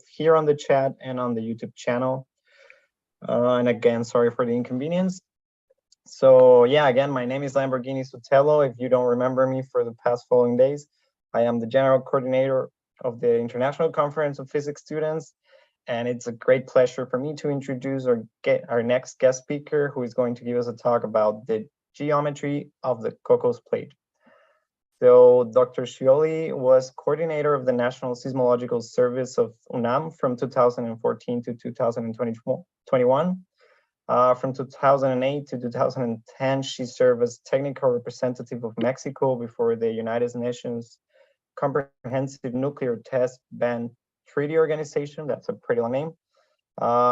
here on the chat and on the YouTube channel. And again, sorry for the inconvenience. So yeah, again, my name is Lamborghini Sotelo. If you don't remember me for the past following days, I am the general coordinator of the International Conference of Physics Students. And it's a great pleasure for me to introduce our next guest speaker, who is going to give us a talk about the geometry of the Cocos Plate. So Dr. Xyoli was coordinator of the National Seismological Service of UNAM from 2014 to 2021. From 2008 to 2010, she served as technical representative of Mexico before the United Nations Comprehensive Nuclear Test Ban Treaty Organization. That's a pretty long name.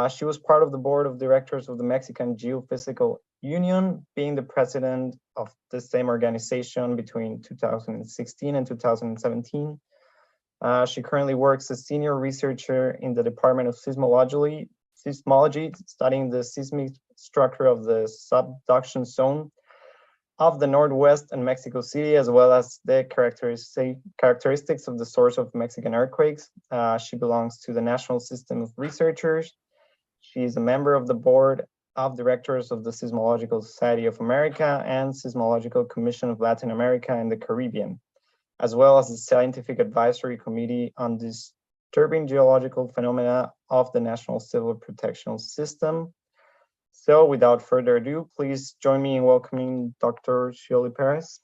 She was part of the board of directors of the Mexican Geophysical Union, being the president of the same organization between 2016 and 2017. She currently works as senior researcher in the Department of Seismology, studying the seismic structure of the subduction zone of the Northwest and Mexico City, as well as the characteristics of the source of Mexican earthquakes. She belongs to the National System of Researchers. She is a member of the board of directors of the Seismological Society of America and Seismological Commission of Latin America and the Caribbean, as well as the Scientific Advisory Committee on Disturbing Geological Phenomena of the National Civil Protection System. So without further ado, please join me in welcoming Dr. Xyoli Pérez.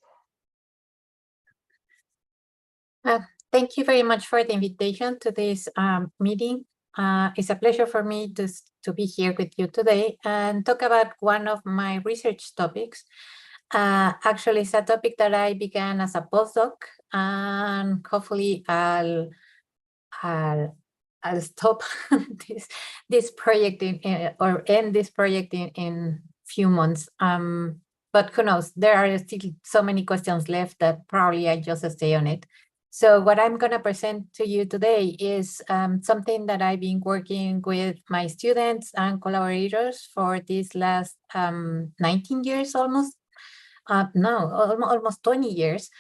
Thank you very much for the invitation to this meeting. It's a pleasure for me to be here with you today and talk about one of my research topics. Actually, it's a topic that I began as a postdoc, and hopefully I'll stop this project or end this project in few months. But who knows? There are still so many questions left that probably I just stay on it. So what I'm going to present to you today is something that I've been working with my students and collaborators for these last 19 years almost. Almost 20 years.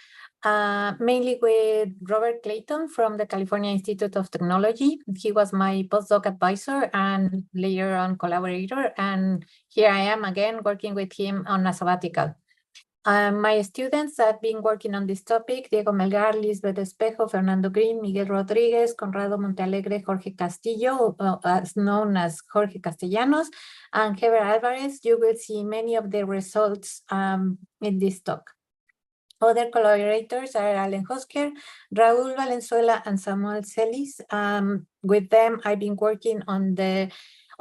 Mainly with Robert Clayton from the California Institute of Technology. He was my postdoc advisor and later on collaborator. And here I am again working with him on a sabbatical. My students have been working on this topic: Diego Melgar, Lisbeth Espejo, Fernando Green, Miguel Rodriguez, Conrado Montealegre, Jorge Castillo, as known as Jorge Castellanos, and Heber Alvarez. You will see many of the results in this talk. Other collaborators are Allen Hosker, Raúl Valenzuela, and Samuel Celis. With them, I've been working on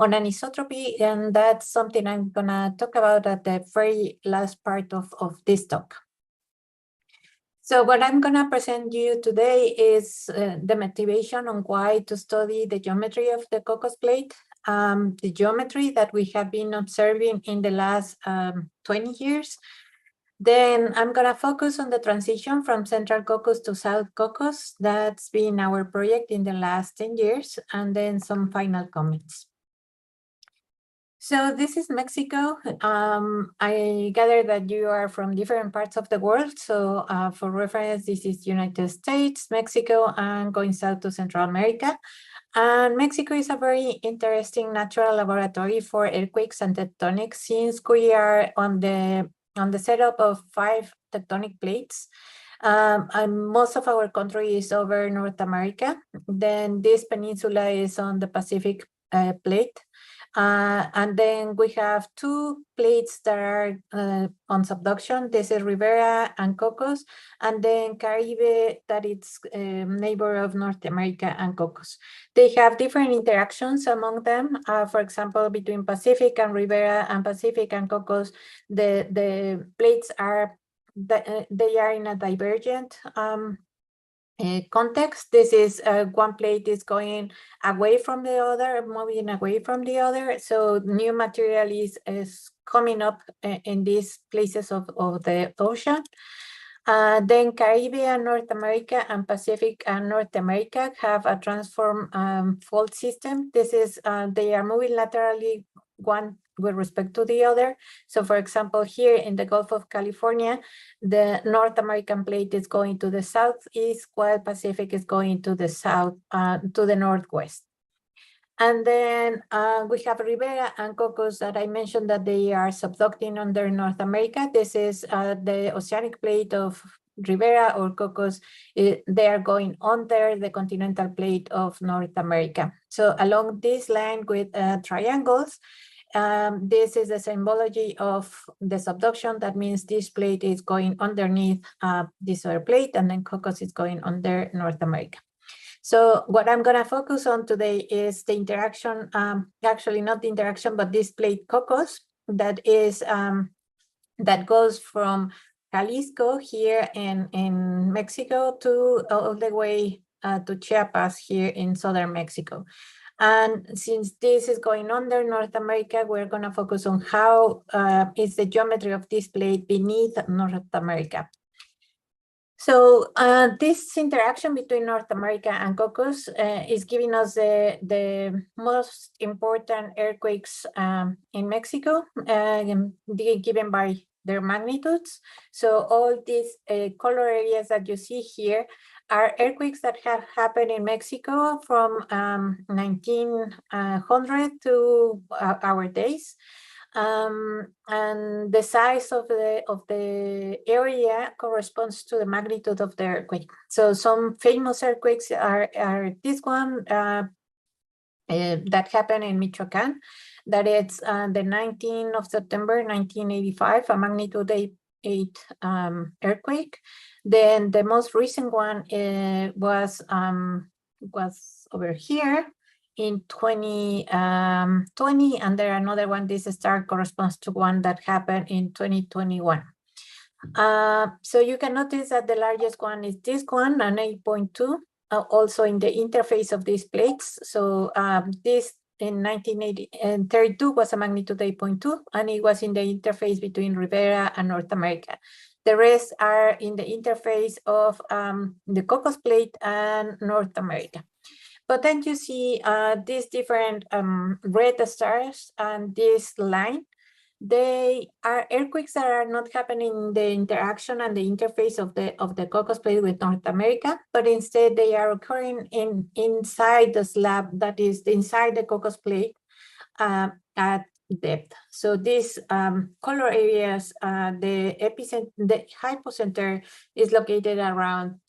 anisotropy, and that's something I'm gonna talk about at the very last part of this talk. So what I'm gonna present you today is the motivation on why to study the geometry of the Cocos Plate, the geometry that we have been observing in the last 20 years. Then I'm going to focus on the transition from Central Cocos to South Cocos. That's been our project in the last 10 years, and then some final comments. So this is Mexico. I gather that you are from different parts of the world. So for reference, this is United States, Mexico, and going south to Central America. And Mexico is a very interesting natural laboratory for earthquakes and tectonics, since we are on the setup of 5 tectonic plates. And most of our country is over North America. Then this peninsula is on the Pacific plate. And then we have 2 plates that are on subduction. This is Rivera and Cocos, and then Caribe, that it's neighbor of North America and Cocos. They have different interactions among them. For example, between Pacific and Rivera and Pacific and Cocos, the plates are in a divergent context. This is one plate is going away from the other, moving away from the other. So new material is coming up in these places of the ocean. Then Caribbean, North America, and Pacific and North America have a transform fault system. This is, they are moving laterally, one with respect to the other. So for example, here in the Gulf of California, the North American plate is going to the southeast, while Pacific is going to the south, to the northwest. And then we have Rivera and Cocos that I mentioned that they are subducting under North America. This is the oceanic plate of Rivera or Cocos. They are going under the continental plate of North America. So along this line with triangles, this is the symbology of the subduction. That means this plate is going underneath this other plate, and then Cocos is going under North America. So what I'm going to focus on today is the interaction, actually not the interaction, but this plate Cocos that is that goes from Jalisco here in Mexico to all the way to Chiapas here in southern Mexico. And since this is going under North America, we're going to focus on how is the geometry of this plate beneath North America. So this interaction between North America and Cocos is giving us the most important earthquakes in Mexico, given by their magnitudes. So all these color areas that you see here are earthquakes that have happened in Mexico from 1900 to our days. And the size of the area corresponds to the magnitude of the earthquake. So some famous earthquakes are this one that happened in Michoacan, that it's the 19th of September 1985, a magnitude 8 earthquake. Then the most recent one was over here in 2020, and there another one. This star corresponds to one that happened in 2021. So you can notice that the largest one is this one, an 8.2, also in the interface of these plates. So this in 1932 was a magnitude 8.2, and it was in the interface between Rivera and North America. The rest are in the interface of the Cocos plate and North America. But then you see these different red stars and this line. They are earthquakes that are not happening in the interaction and the interface of the Cocos plate with North America, but instead they are occurring inside the slab that is inside the Cocos plate at depth. So these color areas, the epicenter, the hypocenter is located around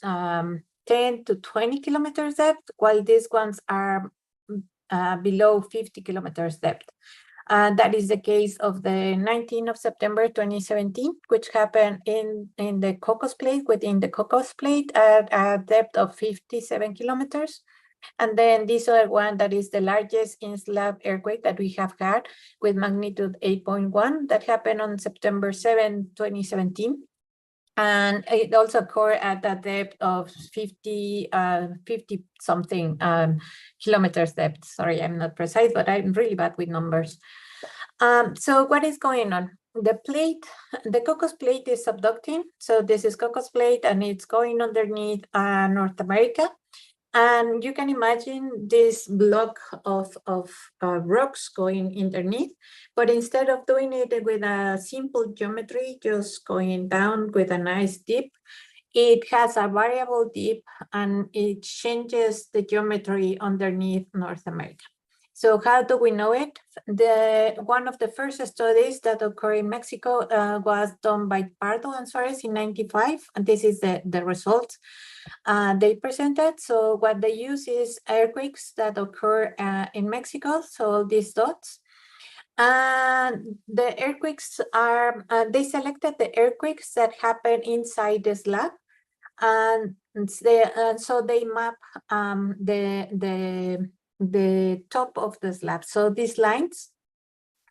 10 to 20 kilometers depth, while these ones are below 50 kilometers depth. That is the case of the 19th of September 2017, which happened in the Cocos plate, within the Cocos plate at a depth of 57 kilometers. And then this other one that is the largest in-slab earthquake that we have had with magnitude 8.1 that happened on September 7, 2017. And it also occurred at a depth of 50 something kilometers depth. Sorry, I'm not precise, but I'm really bad with numbers. So what is going on? The Cocos plate is subducting. So this is Cocos plate and it's going underneath North America. And you can imagine this block of rocks going underneath, but instead of doing it with a simple geometry, just going down with a nice dip, it has a variable dip and it changes the geometry underneath North America. So how do we know it? One of the first studies that occurred in Mexico was done by Pardo and Suarez in 95, and this is the results they presented. So what they use is earthquakes that occur in Mexico, so these dots. The earthquakes are, they selected the earthquakes that happen inside the slab, and so they map the top of the slab. So these lines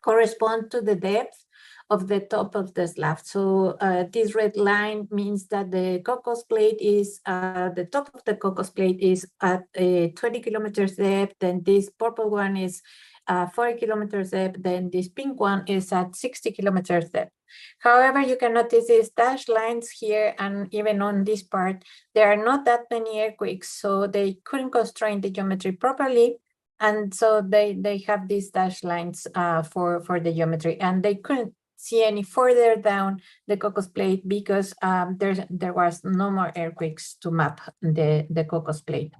correspond to the depth of the top of the slab. So this red line means that the Cocos plate is, the top of the Cocos plate is at 20 kilometers depth, then this purple one is 40 kilometers depth, then this pink one is at 60 kilometers depth. However, you can notice these dashed lines here, and even on this part, there are not that many earthquakes, so they couldn't constrain the geometry properly. And so they have these dashed lines for the geometry, and they couldn't see any further down the Cocos plate because there was no more earthquakes to map the Cocos plate.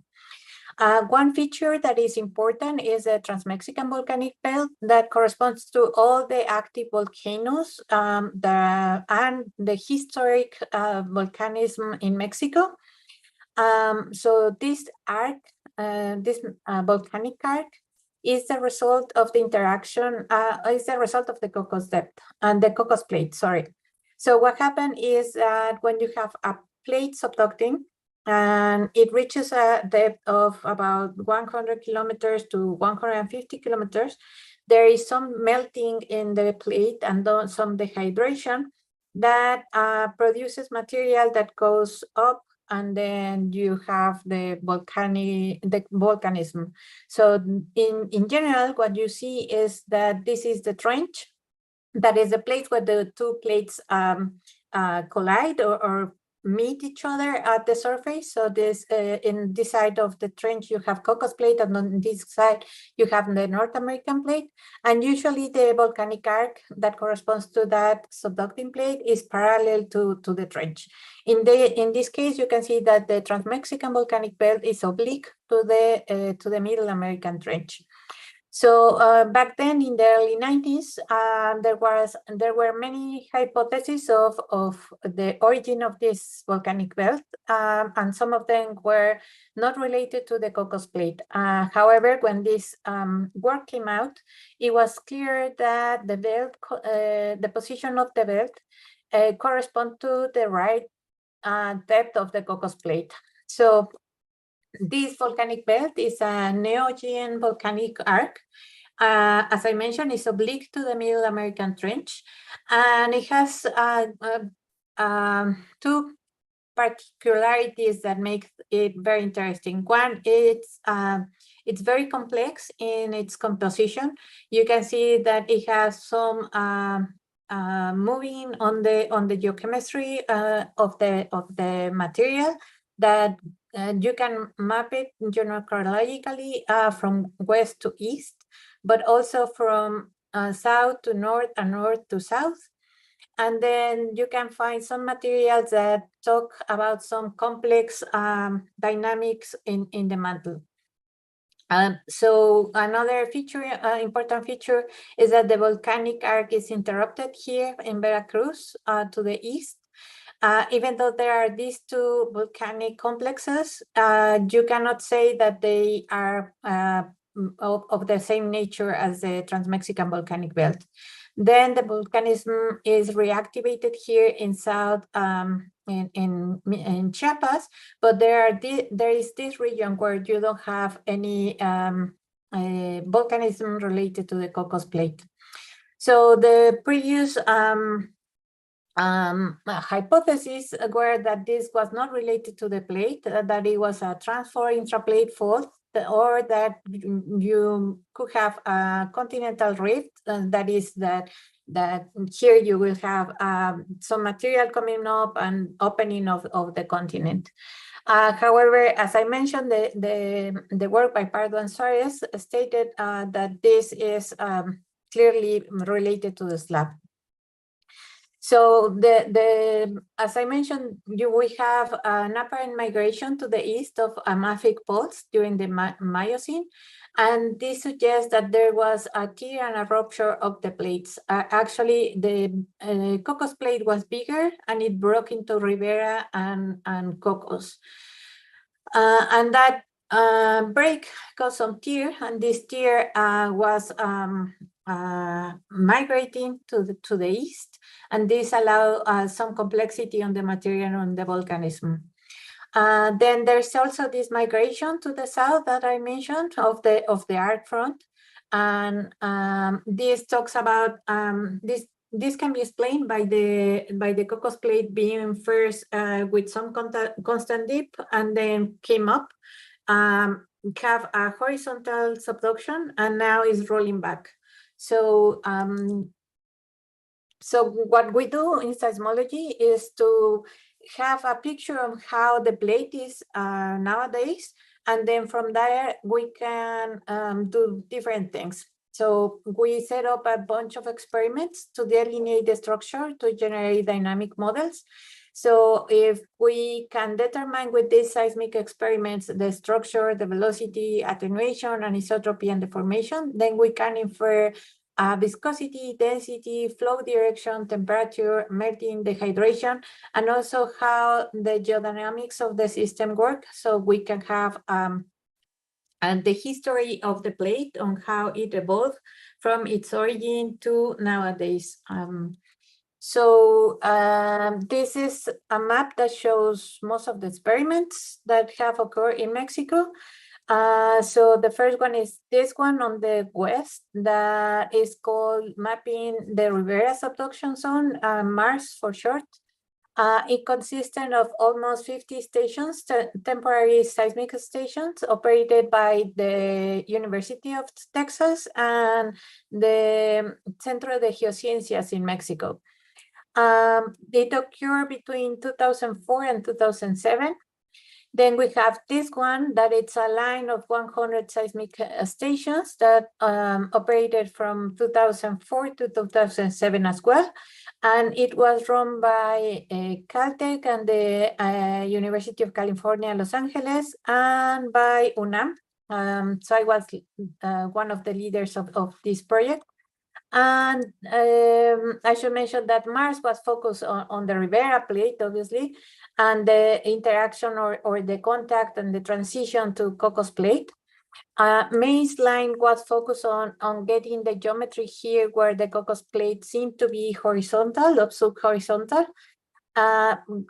One feature that is important is the Trans-Mexican Volcanic Belt that corresponds to all the active volcanoes and the historic volcanism in Mexico. So this arc, this volcanic arc, is the result of the interaction, is the result of the Cocos depth and the Cocos plate, sorry. So what happened is that when you have a plate subducting and it reaches a depth of about 100 kilometers to 150 kilometers, there is some melting in the plate and some dehydration that produces material that goes up, and then you have the volcanism. So in general, what you see is that this is the trench. That is the place where the two plates collide or meet each other at the surface. So this in this side of the trench, you have Cocos plate, and on this side, you have the North American plate. And usually the volcanic arc that corresponds to that subducting plate is parallel to the trench. In this case, you can see that the Trans-Mexican Volcanic Belt is oblique to the Middle American trench. So back then in the early 90s, there were many hypotheses of the origin of this volcanic belt, and some of them were not related to the Cocos plate. However, when this work came out, it was clear that the belt, the position of the belt correspond to the right depth of the Cocos plate. So this volcanic belt is a Neogean volcanic arc. As I mentioned, it's oblique to the Middle American Trench, and it has two particularities that make it very interesting. One, it's very complex in its composition. You can see that it has some moving on the geochemistry of the material that you can map it chronologically from west to east, but also from south to north and north to south. And then you can find some materials that talk about some complex dynamics in the mantle. So another feature, important feature, is that the volcanic arc is interrupted here in Veracruz to the east. Even though there are these two volcanic complexes, you cannot say that they are of the same nature as the Trans-Mexican Volcanic Belt. Then the volcanism is reactivated here in south in Chiapas, but there is this region where you don't have any volcanism related to the Cocos plate. So the previous hypotheses were that this was not related to the plate, that it was a transfer intraplate fault, or that you could have a continental rift, that is that here you will have some material coming up and opening of the continent. However, as I mentioned, the work by Pardo and Suarez stated that this is clearly related to the slab. So as I mentioned, we have an apparent migration to the east of a mafic pulse during the Miocene, and this suggests that there was a tear and a rupture of the plates. Actually, the Cocos plate was bigger, and it broke into Rivera and Cocos. And that break caused some tear, and this tear was migrating to the east, and this allowed some complexity on the material on the volcanism. Then there's also this migration to the south that I mentioned of the arc front, and this talks about this can be explained by the Cocos plate being first with some constant dip and then came up, have a horizontal subduction, and now is rolling back. So so what we do in seismology is to have a picture of how the plate is nowadays, and then from there we can do different things. So we set up a bunch of experiments to delineate the structure to generate dynamic models. So if we can determine with these seismic experiments the structure, the velocity, attenuation, anisotropy, and deformation, then we can infer viscosity, density, flow direction, temperature, melting, dehydration, and also how the geodynamics of the system work. So we can have and the history of the plate on how it evolved from its origin to nowadays. This is a map that shows most of the experiments that have occurred in Mexico. So the first one is this one on the west that is called Mapping the Rivera Subduction Zone, MARS for short. It consisted of almost 50 stations, temporary seismic stations operated by the University of Texas and the Centro de Geociencias in Mexico. It occurred between 2004 and 2007. Then we have this one that it's a line of 100 seismic stations that operated from 2004 to 2007 as well. And it was run by Caltech and the University of California, Los Angeles, and by UNAM. So I was one of the leaders of this project. And I should mention that Mars was focused on the Rivera plate, obviously, and the interaction or the contact and the transition to Cocos plate. May's line was focused on getting the geometry here where the Cocos plate seemed to be horizontal, or sub-horizontal,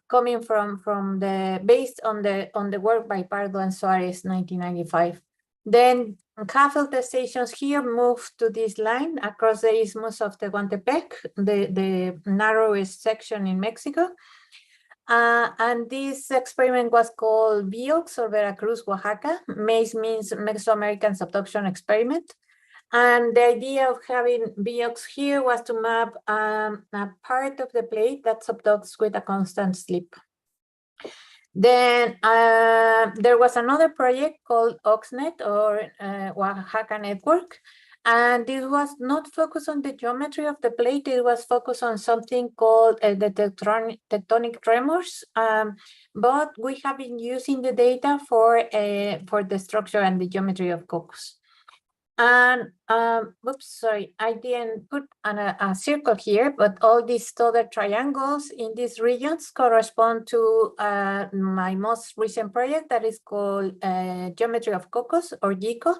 coming from based on the work by Pardo and Suarez, 1995. Then half of the stations here moved to this line across the isthmus of Tehuantepec, the narrowest section in Mexico. And this experiment was called VIOX or Veracruz, Oaxaca. MEIS means Mesoamerican Subduction Experiment. And the idea of having VIOX here was to map a part of the plate that subducts with a constant slip. Then there was another project called OXNet or Oaxaca Network. And this was not focused on the geometry of the plate. It was focused on something called the tectonic tremors. But we have been using the data for the structure and the geometry of Cocos. And oops, sorry, I didn't put a circle here, but all these other triangles in these regions correspond to my most recent project that is called Geometry of Cocos or GECO,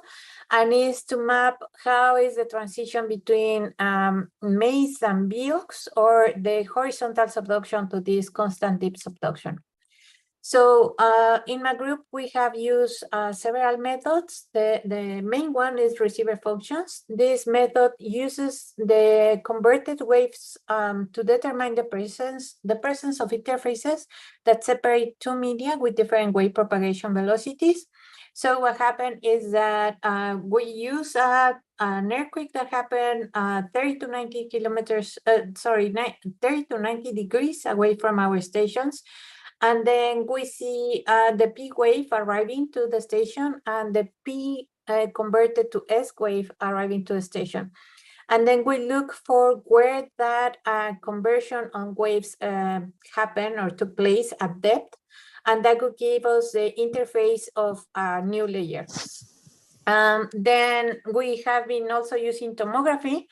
and is to map how is the transition between MEIS and VIOX or the horizontal subduction to this constant deep subduction. So in my group, we have used several methods. The main one is receiver functions. This method uses the converted waves to determine the presence of interfaces that separate two media with different wave propagation velocities. So what happened is that we use an earthquake that happened 30 to 90 kilometers, 30 to 90 degrees away from our stations. And then we see the P wave arriving to the station and the P converted to S wave arriving to the station. And then we look for where that conversion on waves happened or took place at depth. And that could give us the interface of a new layer. Then we have been also using tomography.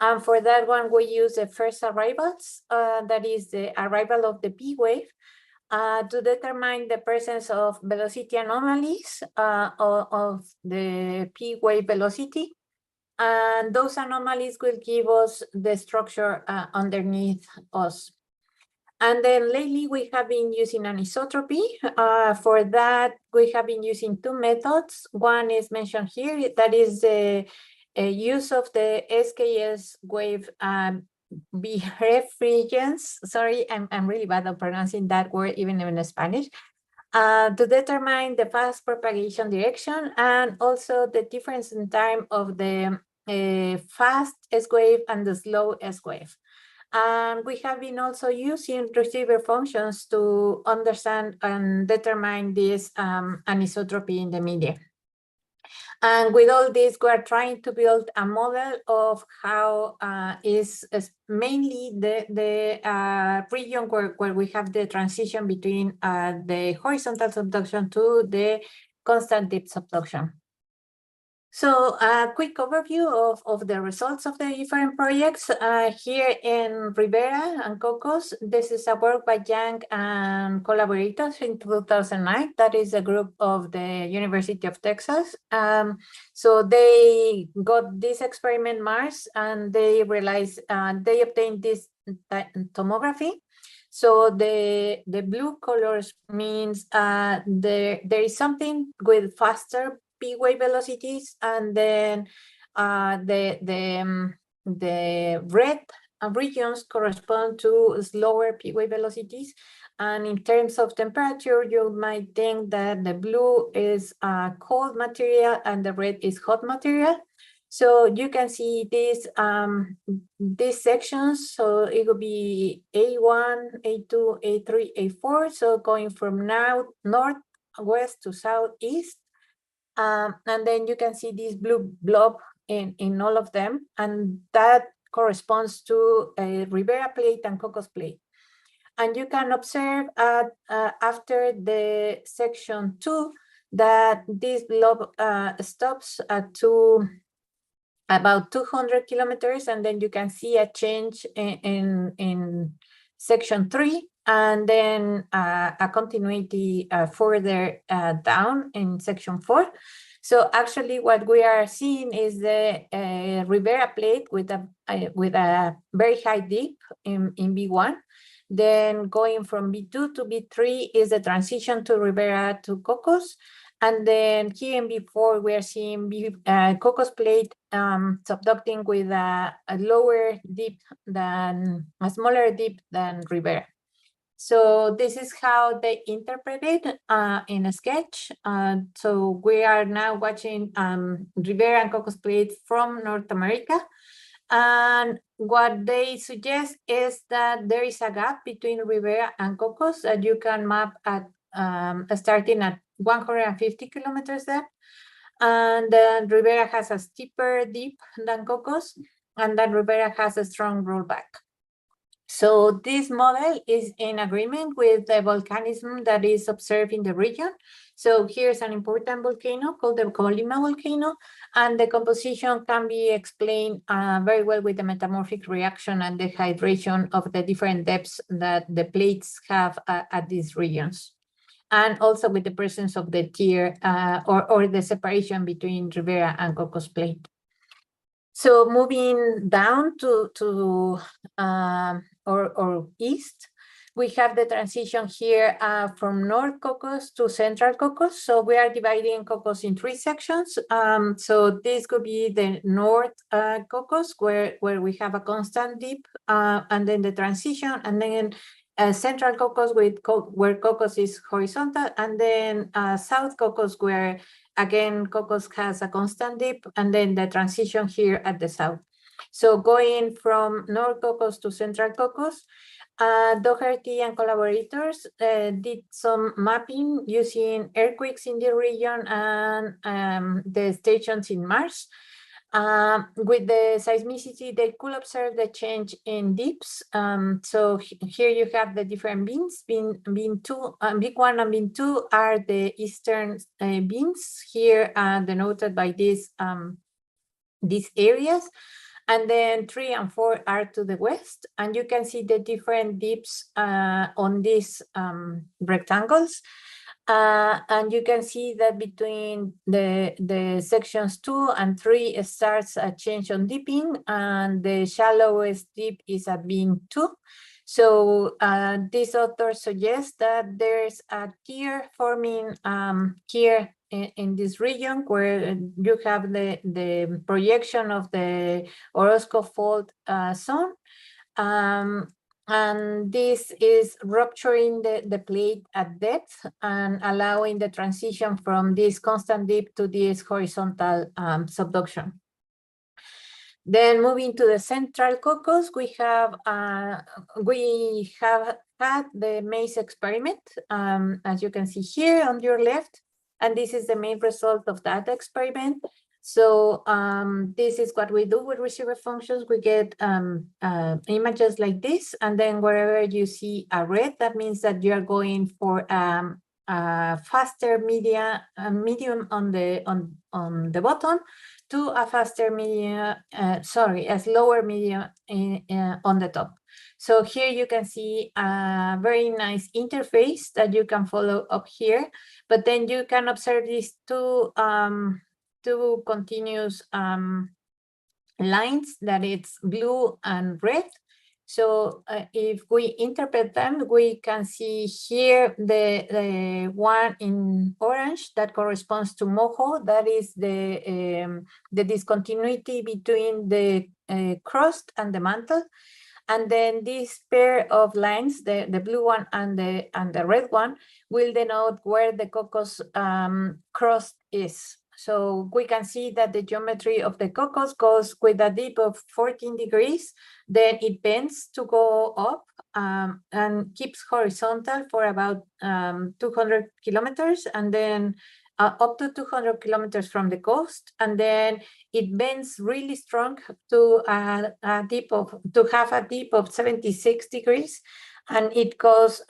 And for that one, we use the first arrivals, that is the arrival of the P wave. To determine the presence of velocity anomalies of the P wave velocity. And those anomalies will give us the structure underneath us. And then lately we have been using anisotropy. For that, we have been using two methods. One is mentioned here, that is the use of the SKS wave birefringence. Sorry, I'm really bad at pronouncing that word, even in Spanish, to determine the fast propagation direction and also the difference in time of the fast S wave and the slow S wave. And we have been also using receiver functions to understand and determine this anisotropy in the media. And with all this, we're trying to build a model of how is mainly the region where we have the transition between the horizontal subduction to the constant deep subduction. So a quick overview of the results of the different projects here in Rivera and Cocos. This is a work by Yang and collaborators in 2009. That is a group of the University of Texas. So they got this experiment Mars and they realized they obtained this tomography. So the blue colors means there is something with faster P wave velocities, and then the red regions correspond to slower P wave velocities. And in terms of temperature, you might think that the blue is cold material and the red is hot material. So you can see these sections. So it will be A1, A2, A3, A4. So going from now northwest to southeast. And then you can see this blue blob in all of them, and that corresponds to a Rivera plate and Cocos plate. And you can observe after the section 2 that this blob stops at about 200 kilometers, and then you can see a change in section 3, and then a continuity further down in section 4. So actually what we are seeing is the Rivera plate with a very high dip in B1. Then going from B2 to B3 is the transition to Rivera to Cocos. And then here in B4, we are seeing Cocos plate subducting with a lower dip than, a smaller dip than Rivera. So this is how they interpret it in a sketch. So we are now watching Rivera and Cocos plate from North America. And what they suggest is that there is a gap between Rivera and Cocos that you can map at starting at 150 kilometers depth. And then Rivera has a steeper dip than Cocos, and then Rivera has a strong rollback. So this model is in agreement with the volcanism that is observed in the region. So here's an important volcano called the Colima volcano, and the composition can be explained very well with the metamorphic reaction and the hydration of the different depths that the plates have at these regions. And also with the presence of the tear or the separation between Rivera and Cocos plate. So moving down to or east, we have the transition here from North Cocos to Central Cocos. So we are dividing Cocos in 3 sections. So this could be the North Cocos, where we have a constant dip, and then the transition, and then Central Cocos where Cocos is horizontal, and then South Cocos where again Cocos has a constant dip, and then the transition here at the south. So going from North Cocos to Central Cocos, Doherty and collaborators did some mapping using earthquakes in the region and the stations in Mars. With the seismicity, they could observe the change in dips. So here you have the different beams. Beam 2, Big 1 and Beam 2 are the eastern beams here denoted by these areas. And then 3 and 4 are to the west. And you can see the different dips on these rectangles. And you can see that between the sections 2 and 3 starts a change on dipping, and the shallowest dip is at beam 2. So this author suggests that there's a tear forming here in this region where you have the projection of the Orozco fault zone. And this is rupturing the plate at depth and allowing the transition from this constant dip to this horizontal subduction. Then moving to the Central Cocos, we have had the maze experiment, as you can see here on your left. And this is the main result of that experiment. So this is what we do with receiver functions. We get images like this, and then wherever you see a red, that means that you are going for a faster medium on the bottom to a faster medium, a slower medium on the top. So here you can see a very nice interface that you can follow up here, but then you can observe these two continuous lines that it's blue and red. So if we interpret them, we can see here the one in orange that corresponds to mojo. That is the discontinuity between the crust and the mantle. And then this pair of lines, the blue one and the red one, will denote where the Cocos crust is. So we can see that the geometry of the Cocos goes with a dip of 14 degrees, then it bends to go up and keeps horizontal for about 200 kilometers, and then up to 200 kilometers from the coast, and then it bends really strong to have a dip of 76 degrees, and it goes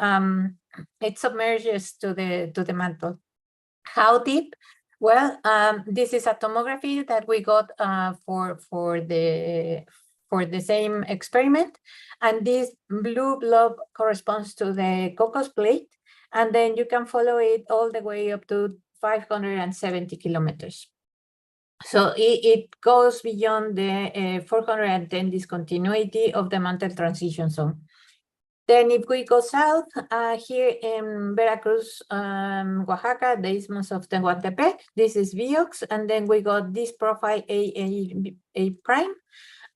it submerges to the mantle. How deep? Well, this is a tomography that we got for the same experiment, and this blue blob corresponds to the Cocos plate, and then you can follow it all the way up to 570 kilometers. So it goes beyond the 410 discontinuity of the mantle transition zone. Then if we go south, here in Veracruz, Oaxaca, the Isthmus of Tehuantepec, this is Viox, and then we got this profile A prime.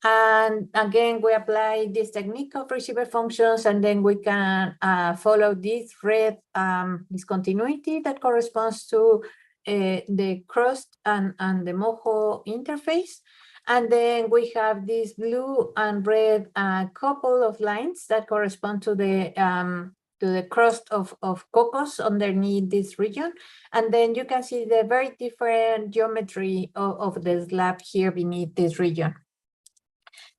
And again, we apply this technique of receiver functions, and then we can follow this red discontinuity that corresponds to the crust and the mojo interface. And then we have this blue and red couple of lines that correspond to the crust of Cocos underneath this region. And then you can see the very different geometry of the slab here beneath this region.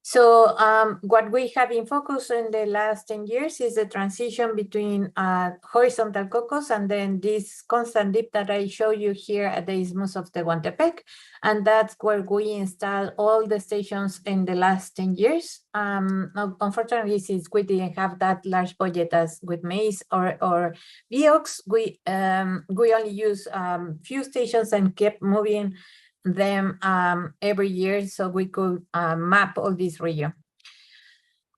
So what we have in focus in the last 10 years is the transition between horizontal Cocos and then this constant dip that I show you here at the Isthmus of Tehuantepec. And that's where we install all the stations in the last 10 years. Unfortunately, since we didn't have that large budget as with MAIS or VIOX, we only use few stations and kept moving them every year so we could map all this region.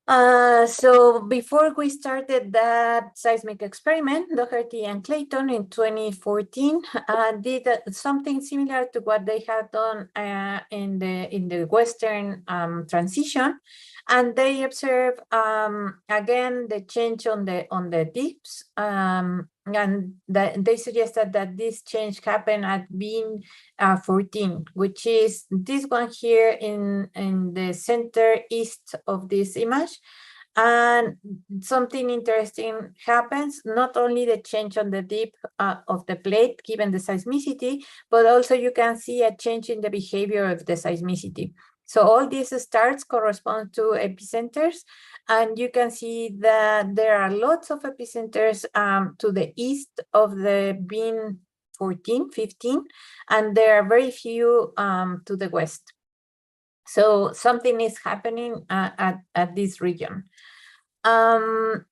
So before we started that seismic experiment, Doherty and Clayton in 2014 did something similar to what they had done in the Western transition, and they observed again the change on the dips, and they suggested that this change happened at beam 14, which is this one here in the center east of this image. And something interesting happens, not only the change on the dip of the plate given the seismicity, but also you can see a change in the behavior of the seismicity. So all these stars correspond to epicenters, and you can see that there are lots of epicenters to the east of the beam 14, 15, and there are very few to the west. So something is happening at this region. Then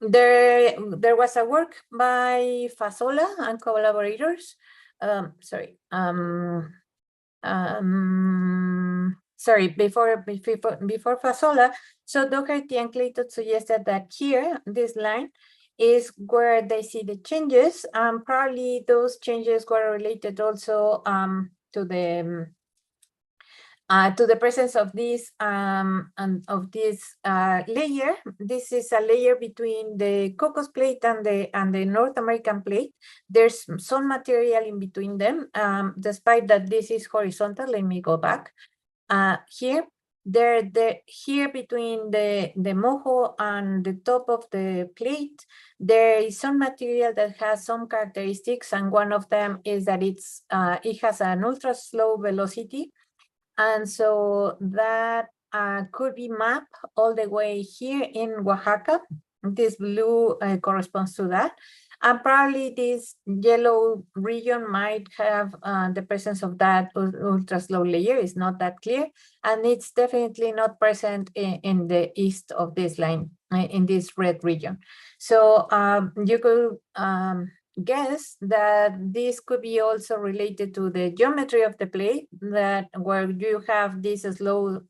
there was a work by Fasola and collaborators. Before Fasola, so Doherty and Clayton suggested that here, this line, is where they see the changes. Probably those changes were related also to the presence of this layer. This is a layer between the Cocos plate and the North American plate. There's some material in between them, despite that this is horizontal. Let me go back here. here between the mojo and the top of the plate, there is some material that has some characteristics, and one of them is that it has an ultra slow velocity, and so that could be mapped all the way here in Oaxaca. This blue corresponds to that. And probably this yellow region might have the presence of that ultra slow layer. It's not that clear. And it's definitely not present in the east of this line, in this red region. So you could guess that this could be also related to the geometry of the plate, that where you have this slow,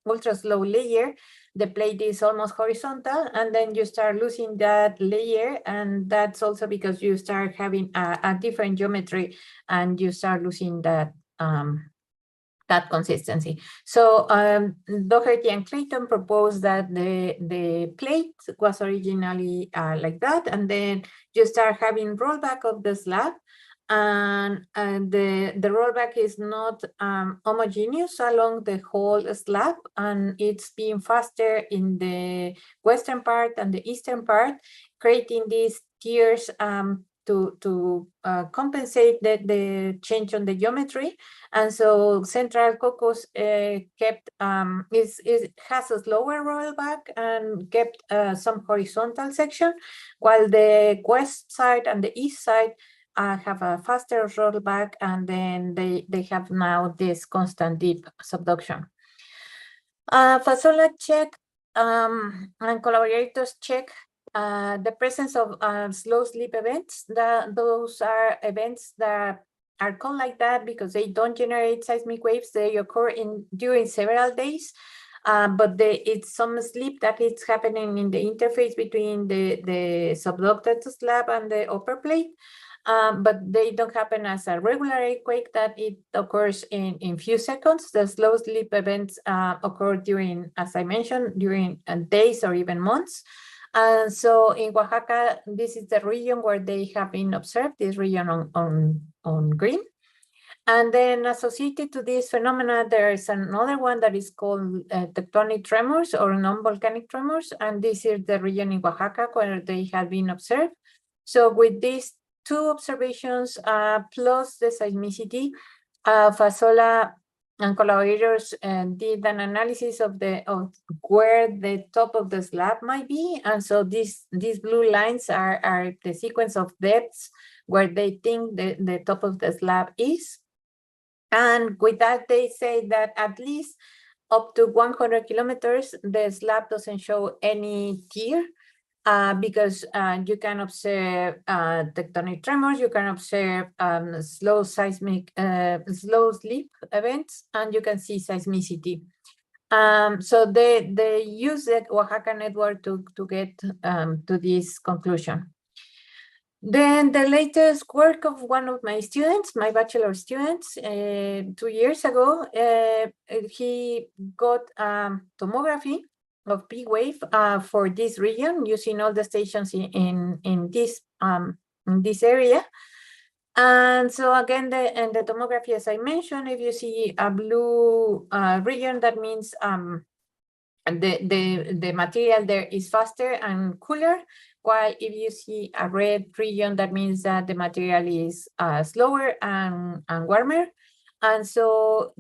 ultra slow layer, the plate is almost horizontal, and then you start losing that layer, and that's also because you start having a different geometry, and you start losing that that consistency. So Doherty and Clayton proposed that the plate was originally like that, and then you start having rollback of the slab, and the rollback is not homogeneous along the whole slab, and it's being faster in the western part and the eastern part, creating these tiers to compensate the change on the geometry. And so Central Cocos kept has a slower rollback and kept some horizontal section, while the west side and the east side have a faster rollback, and then they have now this constant deep subduction. Fasola check and collaborators check the presence of slow slip events. Those are events that are called like that because they don't generate seismic waves. They occur during several days, but it's some slip that is happening in the interface between the subducted slab and the upper plate. But they don't happen as a regular earthquake, that it occurs in few seconds. The slow slip events occur during, as I mentioned, during days or even months. And so in Oaxaca, this is the region where they have been observed, this region on green. And then associated to this phenomena, there is another one that is called tectonic tremors or non-volcanic tremors. And this is the region in Oaxaca where they have been observed. So with these two observations plus the seismicity, Fasola and collaborators did an analysis of where the top of the slab might be, and so these blue lines are the sequence of depths where they think the top of the slab is. And with that, they say that at least up to 100 kilometers, the slab doesn't show any tear. Because you can observe tectonic tremors, you can observe slow seismic, slow slip events, and you can see seismicity. So they use the Oaxaca network to get to this conclusion. Then the latest work of one of my students, my bachelor students, 2 years ago, he got tomography of P wave for this region using all the stations in this area. And so again, in the tomography, as I mentioned, if you see a blue region, that means the material there is faster and cooler, while if you see a red region, that means that the material is slower and warmer. And so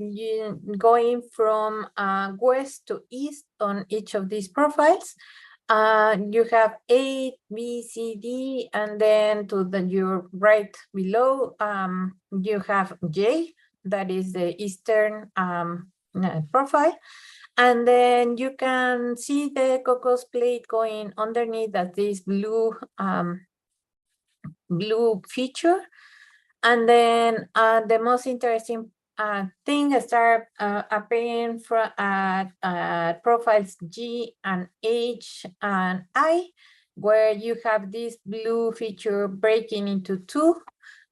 going from west to east on each of these profiles, you have A, B, C, D, and then to your right below, you have J, that is the eastern profile. And then you can see the Cocos plate going underneath at this blue feature. And then the most interesting thing start appearing from profiles G and H and I, where you have this blue feature breaking into two,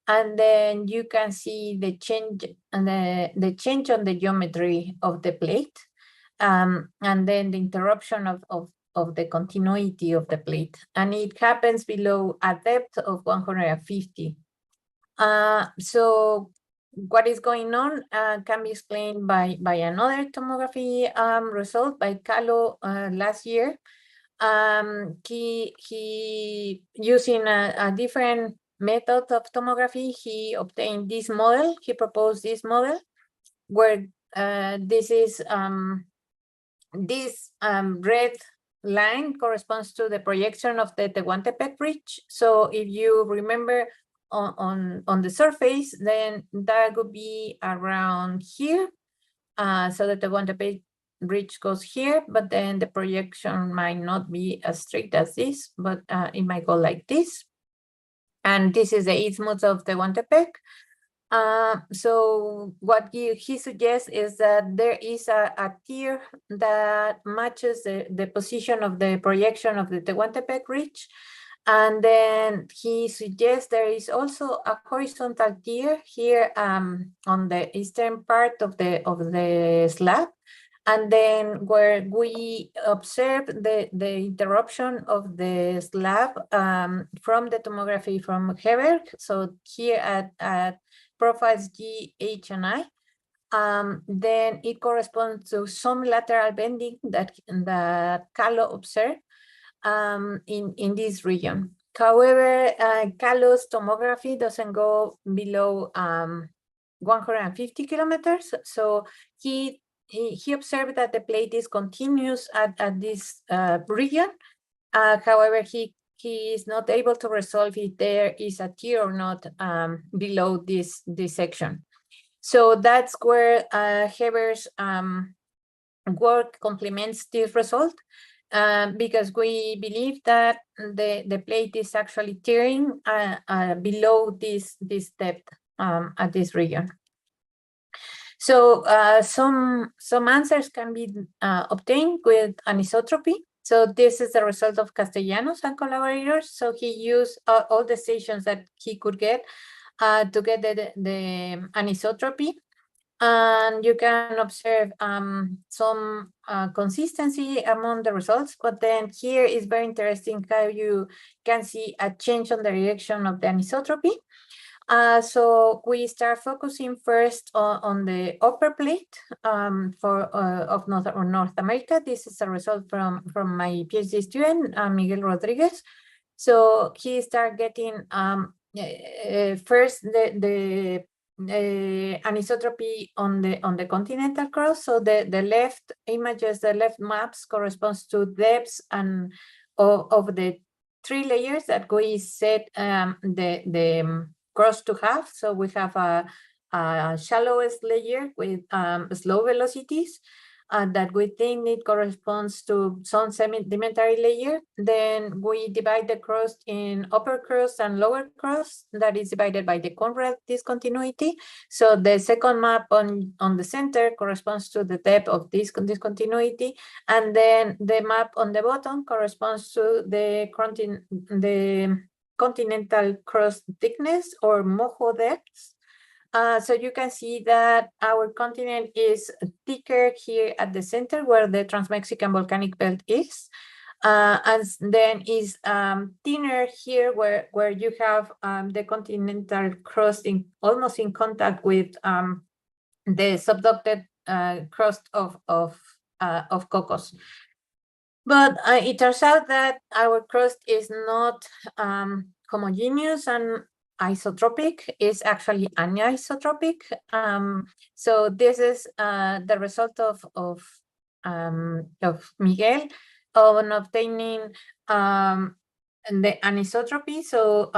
and then you can see the change and the change on the geometry of the plate, and then the interruption of the continuity of the plate, and it happens below a depth of 150. So what is going on can be explained by another tomography result by Calo last year. He using a different method of tomography, he obtained this model. He proposed this model where this is this red line corresponds to the projection of the Tehuantepec Ridge. So if you remember on the surface, then that would be around here. So the Tehuantepec Ridge goes here, but then the projection might not be as straight as this, but it might go like this. And this is the isthmus of Tehuantepec. So what he suggests is that there is a tier that matches the position of the projection of the Tehuantepec Ridge. And then he suggests there is also a horizontal tier here on the eastern part of the slab. And then where we observe the interruption of the slab from the tomography from Heberg. So here at profiles G, H, and I, then it corresponds to some lateral bending that Calo observed in this region. However, Calo's tomography doesn't go below 150 kilometers. So he observed that the plate is continuous at this region. However, he is not able to resolve if there is a tier or not below this section. So that's where Heber's work complements this result, because we believe that the plate is actually tearing below this depth at this region. So some answers can be obtained with anisotropy. So this is the result of Castellanos and collaborators. So he used all the stations that he could get to get the anisotropy. And you can observe some consistency among the results. But then here is very interesting how you can see a change on the direction of the anisotropy. So we start focusing first on the upper plate of North America. This is a result from my PhD student, Miguel Rodriguez. So he started getting first the anisotropy on the continental cross. So the left images, the left maps corresponds to depths and of the 3 layers that we set the cross to have. So we have a shallowest layer with slow velocities that we think it corresponds to some sedimentary layer. Then we divide the crust in upper crust and lower crust that is divided by the Conrad discontinuity. So the second map on the center corresponds to the depth of this discontinuity. And then the map on the bottom corresponds to the continental crust thickness or mojo depths. So you can see that our continent is thicker here at the center where the Trans-Mexican volcanic belt is, and then is thinner here where you have the continental crust almost in contact with the subducted crust of Cocos. But it turns out that our crust is not homogeneous and isotropic, is actually anisotropic. So this is the result of Miguel on obtaining the anisotropy. So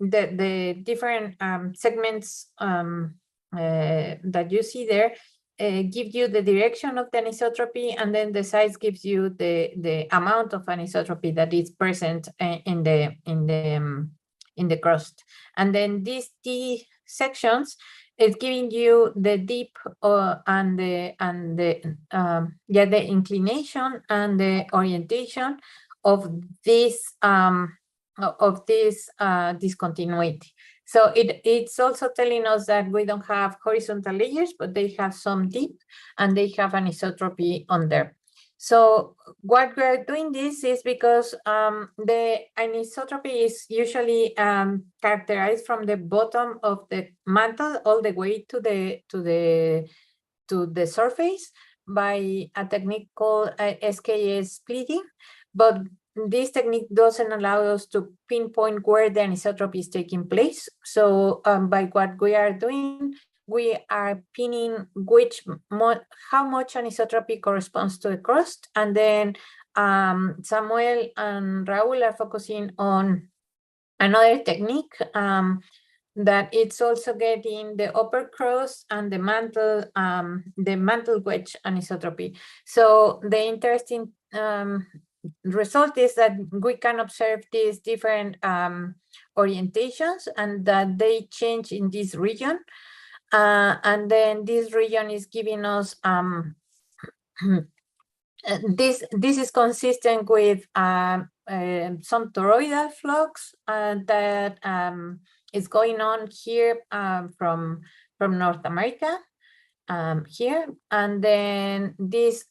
the different segments that you see there give you the direction of the anisotropy, and then the size gives you the amount of anisotropy that is present in the crust. And then these T sections is giving you the dip and the inclination and the orientation of this discontinuity. So it's also telling us that we don't have horizontal layers, but they have some dip and they have anisotropy on there. So what we're doing this is because the anisotropy is usually characterized from the bottom of the mantle all the way to the surface by a technique called SKS splitting, but this technique doesn't allow us to pinpoint where the anisotropy is taking place. So by what we are doing, we are pinning how much anisotropy corresponds to the crust, and then Samuel and Raul are focusing on another technique that it's also getting the upper crust and the mantle wedge anisotropy. So the interesting result is that we can observe these different orientations and that they change in this region. And then this region is giving us this is consistent with some toroidal flux that is going on here from North America here, and then this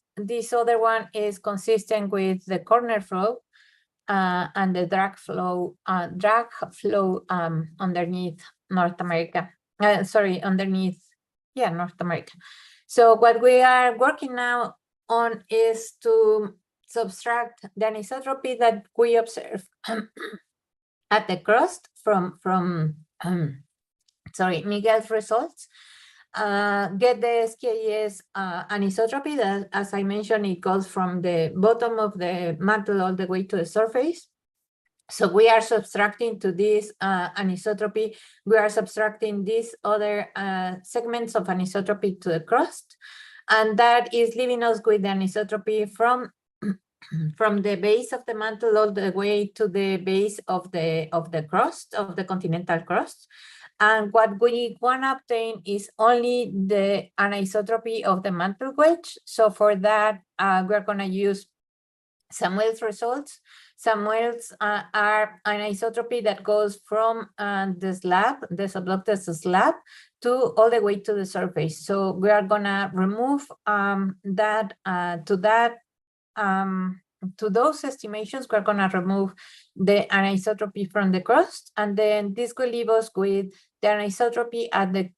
other one is consistent with the corner flow and the drag flow underneath North America. Underneath North America. So what we are working now on is to subtract the anisotropy that we observe at the crust from Miguel's results. Get the SKS anisotropy that, as I mentioned, it goes from the bottom of the mantle all the way to the surface. So we are subtracting to this anisotropy, we are subtracting these other segments of anisotropy to the crust, and that is leaving us with the anisotropy from the base of the mantle all the way to the base of the crust, of the continental crust. And what we want to obtain is only the anisotropy of the mantle wedge. So for that, we're going to use Samuel's results. Samuel's are anisotropy that goes from the slab, the subducted slab, to all the way to the surface. So we are going to remove to those estimations, we're going to remove the anisotropy from the crust, and then this will leave us with the anisotropy at the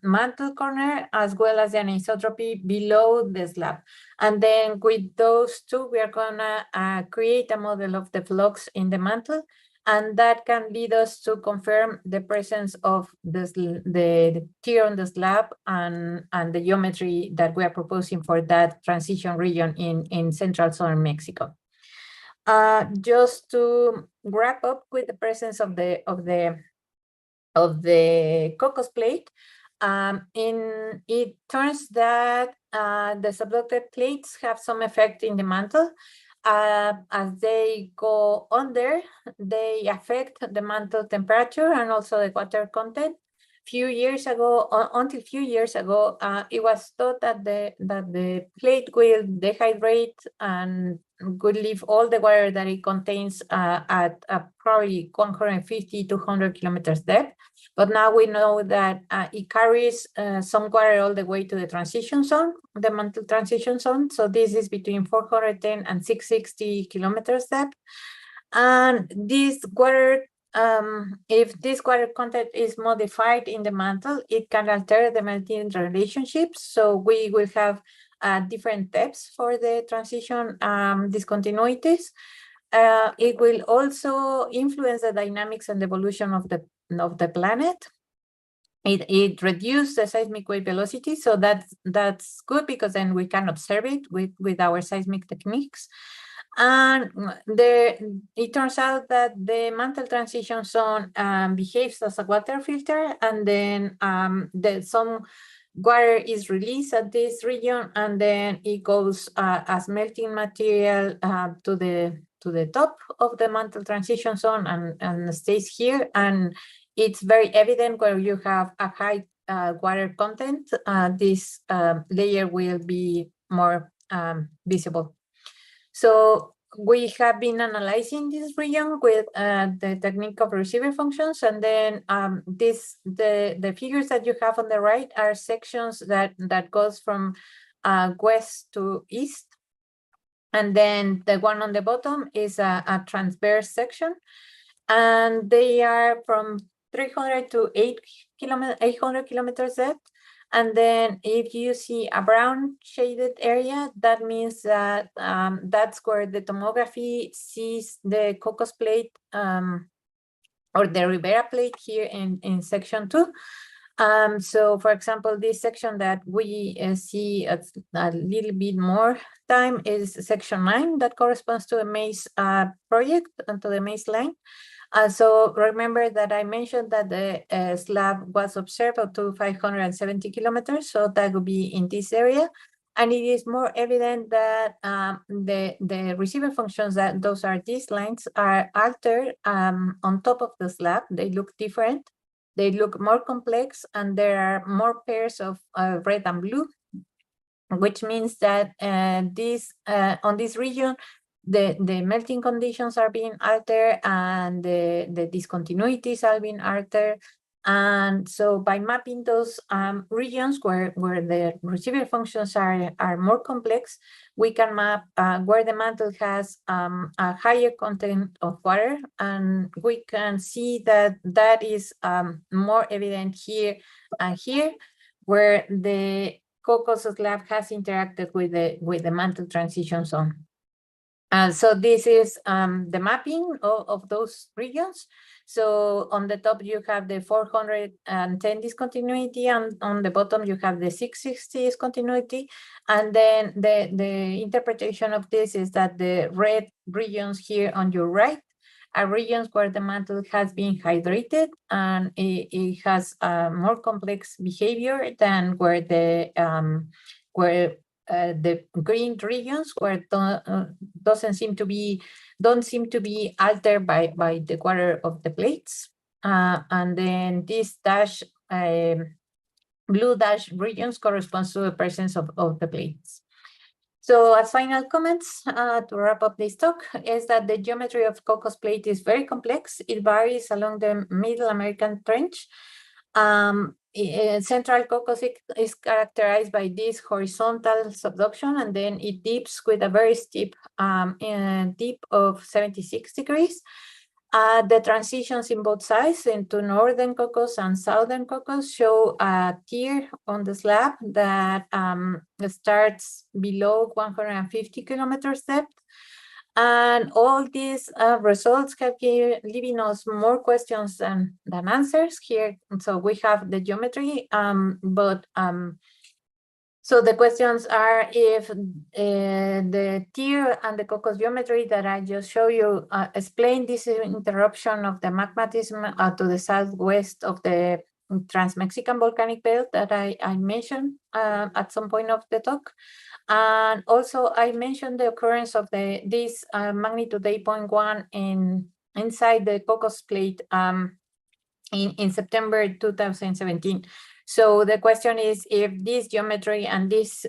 mantle corner, as well as the anisotropy below the slab. And then with those two, we are going to create a model of the flux in the mantle, and that can lead us to confirm the presence of the tear on the slab and the geometry that we are proposing for that transition region in central southern Mexico. Just to wrap up with the presence of the Cocos plate, it turns that the subducted plates have some effect in the mantle. As they go under, they affect the mantle temperature and also the water content. Until few years ago, it was thought that the plate will dehydrate and would leave all the water that it contains at probably 150 to 200 kilometers depth. But now we know that it carries some water all the way to the transition zone, the mantle transition zone. So this is between 410 and 660 kilometers depth. And this water, if this water content is modified in the mantle, it can alter the melting relationships. So we will have different depths for the transition discontinuities. It will also influence the dynamics and evolution of the planet. It reduces the seismic wave velocity, so that's good because then we can observe it with our seismic techniques. And it turns out that the mantle transition zone behaves as a water filter, and then some water is released at this region, and then it goes as melting material to the top of the mantle transition zone and stays here. And it's very evident where you have a high water content, this layer will be more visible. So we have been analyzing this region with the technique of receiver functions, and then the figures that you have on the right are sections that goes from west to east. And then the one on the bottom is a transverse section. And they are from 300 to 800 kilometers depth. And then if you see a brown shaded area, that means that that's where the tomography sees the Cocos plate or the Rivera plate here in section 2. So for example, this section that we see a little bit more time is section 9 that corresponds to the maze project and to the maze line. So remember that I mentioned that the slab was observed up to 570 kilometers, so that would be in this area. And it is more evident that the receiver functions, that those are these lines, are altered on top of the slab. They look different. They look more complex, and there are more pairs of red and blue, which means that on this region, the melting conditions are being altered and the discontinuities are being altered. And so by mapping those regions where the receiver functions are more complex, we can map where the mantle has a higher content of water. And we can see that that is more evident here and here, where the Cocos slab has interacted with the mantle transition zone. So this is the mapping of those regions. So on the top, you have the 410 discontinuity, and on the bottom, you have the 660 discontinuity. And then the interpretation of this is that the red regions here on your right are regions where the mantle has been hydrated, and it has a more complex behavior than where the green regions where don't seem to be altered by the water of the plates. And then this dash blue dash regions corresponds to the presence of the plates. So as final comments to wrap up this talk is that the geometry of Cocos plate is very complex. It varies along the Middle American Trench. Central Cocos is characterized by this horizontal subduction, and then it dips with a very steep dip of 76 degrees. The transitions in both sides into northern Cocos and southern Cocos show a tier on the slab that starts below 150 kilometers depth. And all these results have given us more questions than answers here. So we have the geometry, so the questions are if the tier and the Cocos geometry that I just showed you explain this interruption of the magmatism to the southwest of the Trans-Mexican volcanic belt that I mentioned at some point of the talk. And also I mentioned the occurrence of this magnitude 8.1 inside the Cocos plate in September 2017. So the question is if this geometry and these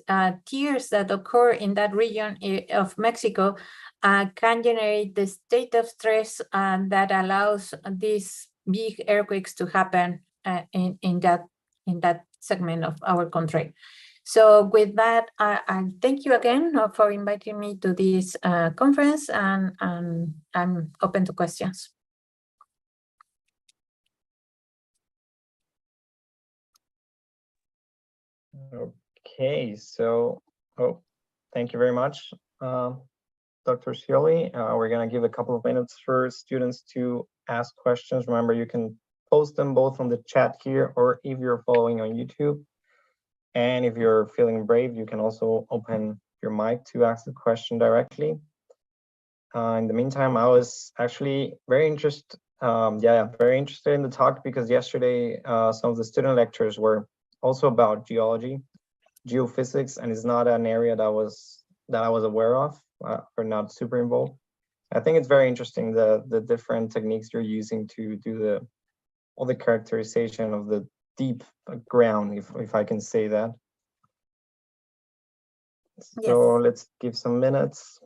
tiers that occur in that region of Mexico can generate the state of stress that allows these big earthquakes to happen in that segment of our country. So with that, I thank you again for inviting me to this conference, and I'm open to questions. Okay, so, thank you very much, Dr. Xyoli. We're gonna give a couple of minutes for students to ask questions. Remember, you can post them both on the chat here, or if you're following on YouTube. And if you're feeling brave, you can also open your mic to ask the question directly. In the meantime, I was actually very interested in the talk, because yesterday some of the student lectures were also about geology, geophysics, and it's not an area that I was aware of or not super involved. I think it's very interesting the different techniques you're using to do all the characterization of the deep ground, if I can say that. So yes. Let's give some minutes.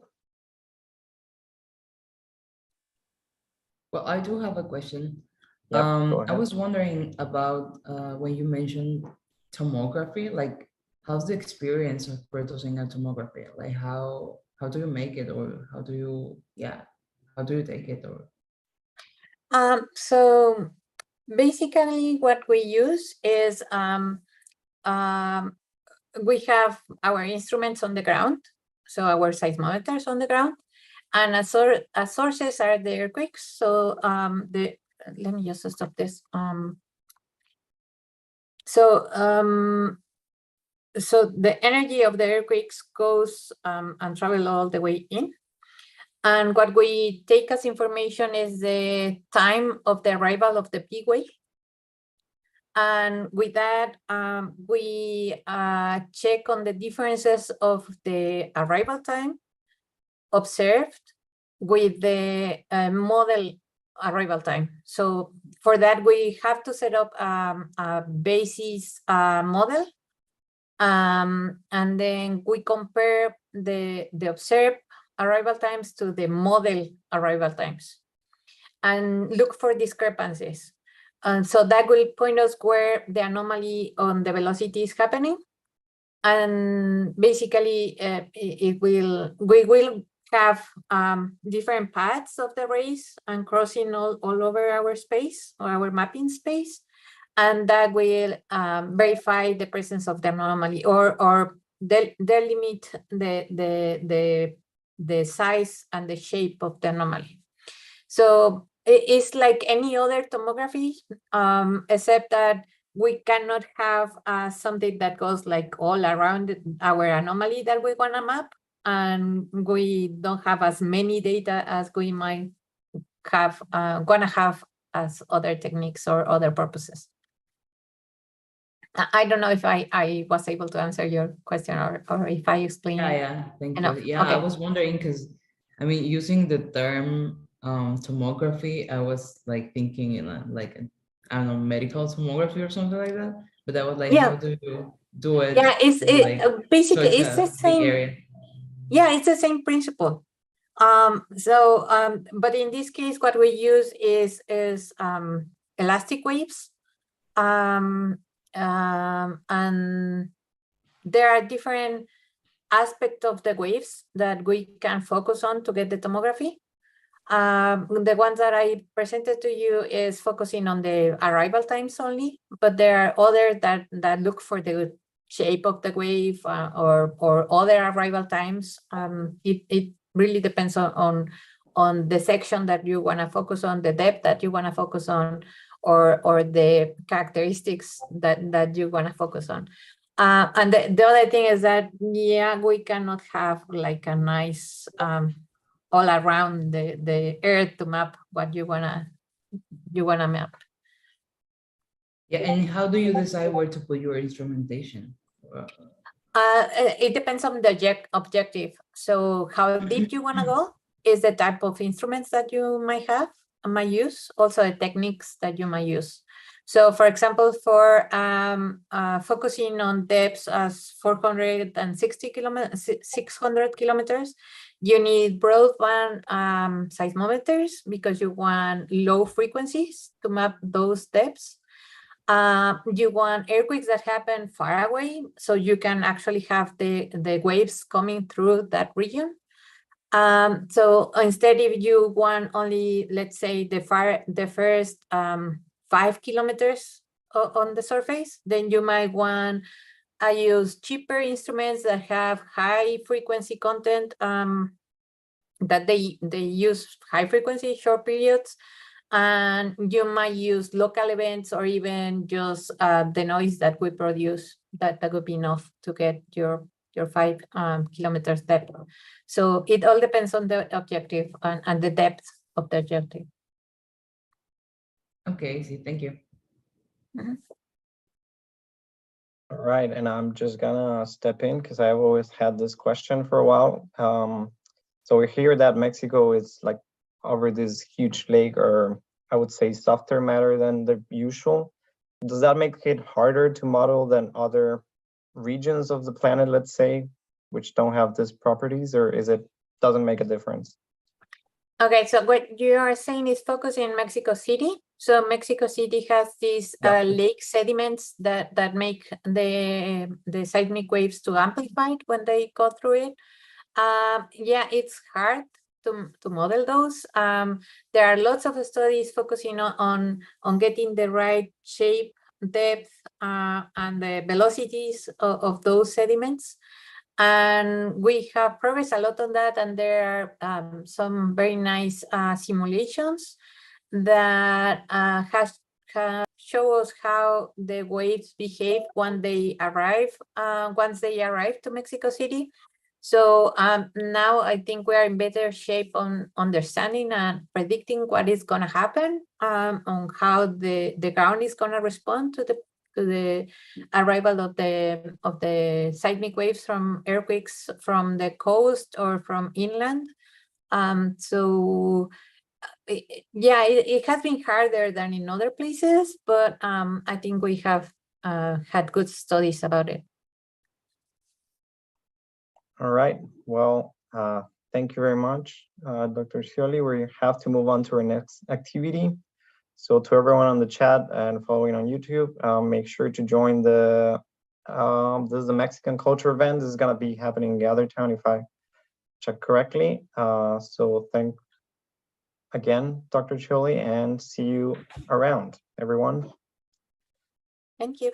Well, I do have a question. Yep, I was wondering about when you mentioned tomography, like how's the experience of producing a tomography? Like how how do you make it, or how do you take it? Or So basically what we use is we have our instruments on the ground, so our seismometers on the ground, and as sources are the earthquakes. So let me just stop this. So the energy of the earthquakes goes and travel all the way in. And what we take as information is the time of the arrival of the big wave. And with that, we check on the differences of the arrival time observed with the model arrival time. So for that, we have to set up a basis model. And then we compare the observed arrival times to the model arrival times and look for discrepancies. And so that will point us where the anomaly on the velocity is happening. And basically, we will have different paths of the rays and crossing all over our space or our mapping space. And that will verify the presence of the anomaly or delimit the size and the shape of the anomaly. So it's like any other tomography, except that we cannot have something that goes like all around our anomaly that we want to map, and we don't have as many data as we might have gonna have as other techniques or other purposes. I don't know if I was able to answer your question or if I explained it. Yeah, thank enough. you. Yeah, Okay. I was wondering because, I mean, using the term tomography, I was like thinking in like I don't know, medical tomography or something like that. But I was like, Yeah. how do you do it? Yeah, basically so it's the a big same. area. Yeah, it's the same principle. But in this case, what we use is elastic waves. And there are different aspects of the waves that we can focus on to get the tomography. The ones that I presented to you is focusing on the arrival times only, but there are others that look for the shape of the wave or other arrival times. It really depends on the section that you want to focus on, the depth that you want to focus on, or the characteristics that you want to focus on. And the other thing is that, yeah, we cannot have like a nice all around the earth to map what you wanna map. Yeah, and how do you decide where to put your instrumentation? It depends on the objective. So how deep you wanna go is the type of instruments that you might use, also the techniques that you might use. So for example, for focusing on depths as 460 kilometers, 600 kilometers, you need broadband seismometers because you want low frequencies to map those depths. You want earthquakes that happen far away, so you can actually have the waves coming through that region. So instead, if you want only, let's say, the first 5 kilometers on the surface, then you might want to use cheaper instruments that have high frequency content, that they use high frequency short periods, and you might use local events or even just the noise that we produce that would be enough to get your 5 kilometers depth. So it all depends on the objective and the depth of the objective. Okay, see, thank you. Mm-hmm. All right, and I'm just gonna step in because I've always had this question for a while. So we hear that Mexico is like over this huge lake, or I would say softer matter than the usual. Does that make it harder to model than other regions of the planet, let's say, which don't have these properties, or doesn't make a difference? Okay, so what you are saying is focus in Mexico City. So Mexico City has these lake sediments that make the seismic waves to amplified when they go through it. Yeah, it's hard to model those. There are lots of studies focusing on getting the right shape, depth, and the velocities of those sediments. And we have progressed a lot on that, and there are some very nice simulations that show us how the waves behave when they arrive, once they arrive to Mexico City. So now I think we are in better shape on understanding and predicting what is going to happen, on how the ground is going to respond to the arrival of the seismic waves from earthquakes from the coast or from inland. So yeah, it has been harder than in other places, but I think we have had good studies about it. All right. Well, thank you very much, Dr. Xyoli. We have to move on to our next activity. So to everyone on the chat and following on YouTube, make sure to join the, this is the Mexican culture event. This is going to be happening in Gathertown, if I check correctly. So thank again, Dr. Xyoli, and see you around, everyone. Thank you.